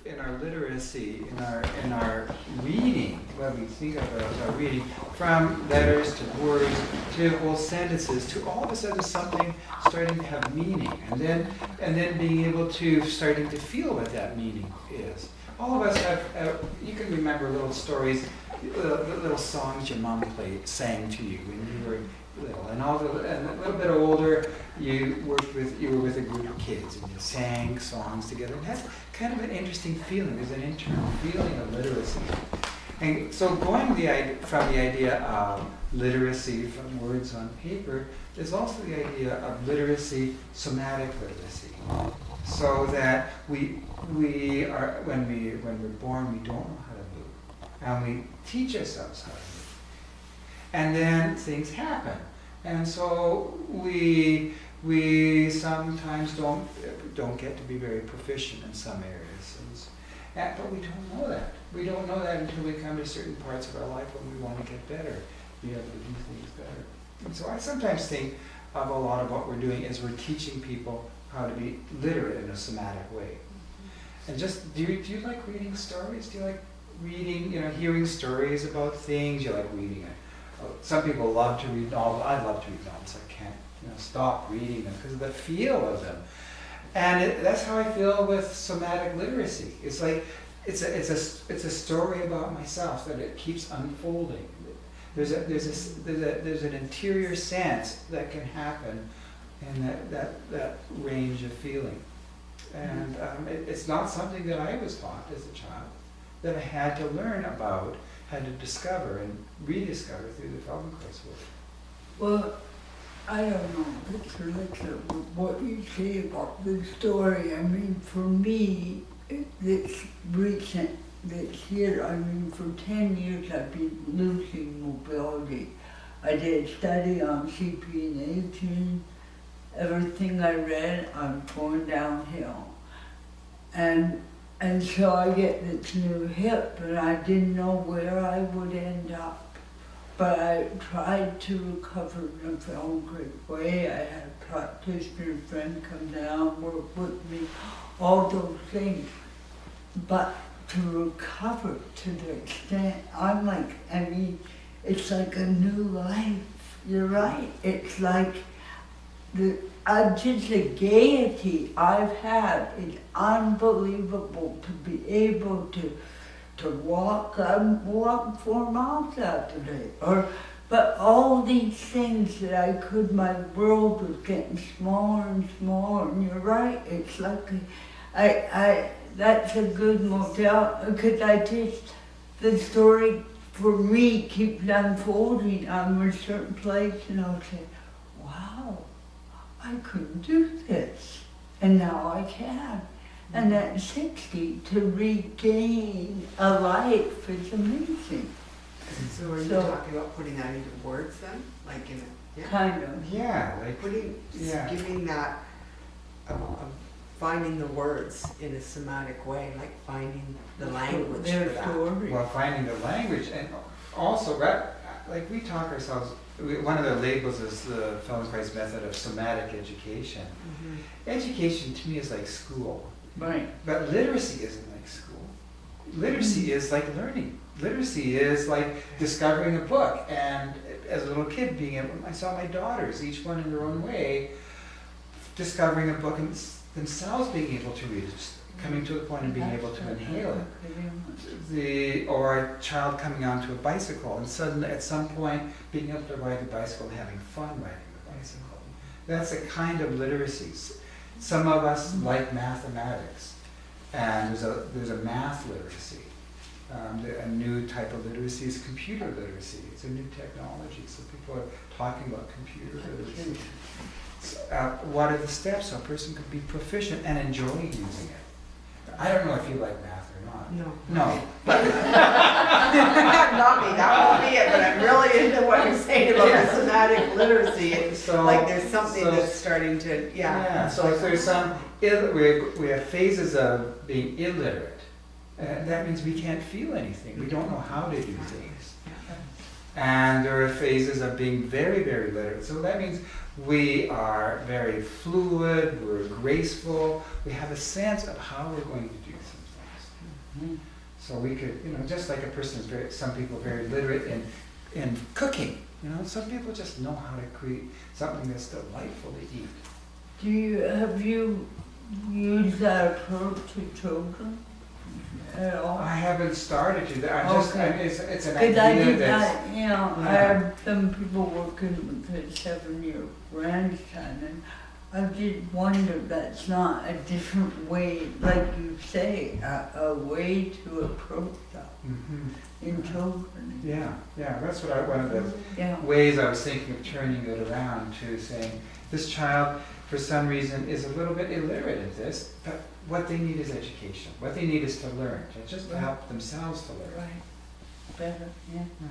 in our literacy, in our reading, when we think of our reading, from letters to words to whole sentences to all of a sudden something starting to have meaning, and then being able to starting to feel what that meaning is. All of us have, you can remember little stories, little songs your mom sang to you when you were little, and a little bit older, you were with a group of kids and you sang songs together, and that's kind of an interesting feeling. There's an internal feeling of literacy. And so going from the idea of literacy from words on paper, there's also the idea of literacy, somatic literacy. So that we are, when we're born, we don't know how to move. And we teach ourselves how to move. And then things happen. And so we sometimes don't get to be very proficient in some areas. But we don't know that. We don't know that until we come to certain parts of our life when we want to get better, be able to do things better. And so I sometimes think of a lot of what we're doing is we're teaching people how to be literate in a somatic way. And just, do you like reading stories? Do you like reading, hearing stories about things? You like reading it? Some people love to read novels. I love to read novels. I can't stop reading them because of the feel of them. And that's how I feel with somatic literacy. It's like it's a story about myself that it keeps unfolding. There's an interior sense that can happen in that range of feeling. And it's not something that I was taught as a child, that I had to learn about, had to discover and rediscover through the Feldenkrais work. Well, I don't know, it's related what you say about the story. I mean, for me, it's recent, this year, for 10 years I've been losing mobility. I did study on CP and aging. Everything I read, I'm going downhill. And so I get this new hip, and I didn't know where I would end up. But I tried to recover in a Feldenkrais way. I had a practitioner friend come down, work with me, all those things. But to recover to the extent, it's like a new life. You're right. It's like just the gaiety I've had is unbelievable to be able to walk. I walked 4 miles out today. But all these things that I could, my world was getting smaller and smaller. And you're right, it's like that's a good model, because the story for me keeps unfolding. I'm in a certain place and I'll say, wow, I couldn't do this. And now I can. And at 60, to regain a life is amazing. So are you talking about putting that into words then? Like in a, yeah. Kind of. Yeah, like giving that, finding the words in a somatic way, like finding the language for that. Well, finding the language, and also, like we talk ourselves, one of the labels is the Feldenkrais method of somatic education. Mm-hmm. Education to me is like school. Right. But literacy isn't like school. Literacy is like learning. Literacy is like discovering a book. And as a little kid, I saw my daughters, each one in their own way, discovering a book and themselves being able to read it, coming to the point of being able to inhale it. Or a child coming onto a bicycle and suddenly at some point being able to ride the bicycle and having fun riding the bicycle. That's a kind of literacy. Some of us like mathematics, and there's a math literacy. A new type of literacy is computer literacy. It's a new technology, so people are talking about computer literacy. So, what are the steps so a person could be proficient and enjoy using it? I don't know if you like math or not. No. No. Not me, that won't be it, but I'm really into what you're saying about the somatic literacy. So, like there's something that's starting to, so if there's some, we have phases of being illiterate. That means we can't feel anything. We don't know how to do things. And there are phases of being very, very literate. So that means we are very fluid, we're graceful, we have a sense of how we're going to do something. Mhm. So we could, just like a person is some people are very literate in cooking, some people just know how to create something that's delightful to eat. Have you used that approach to children at all? I haven't started to. It's an Because I idea did that's. that, I have some people working with a 7-year grandson, and I did wonder that's not a different way, like you say, a way to approach that Mhm. in children. Yeah, that's one of the Yeah. ways I was thinking of turning it around to saying, this child, for some reason, is a little bit illiterate at this, but what they need is education. What they need is to learn, to just help themselves to learn. Right. Better, yeah. Yeah.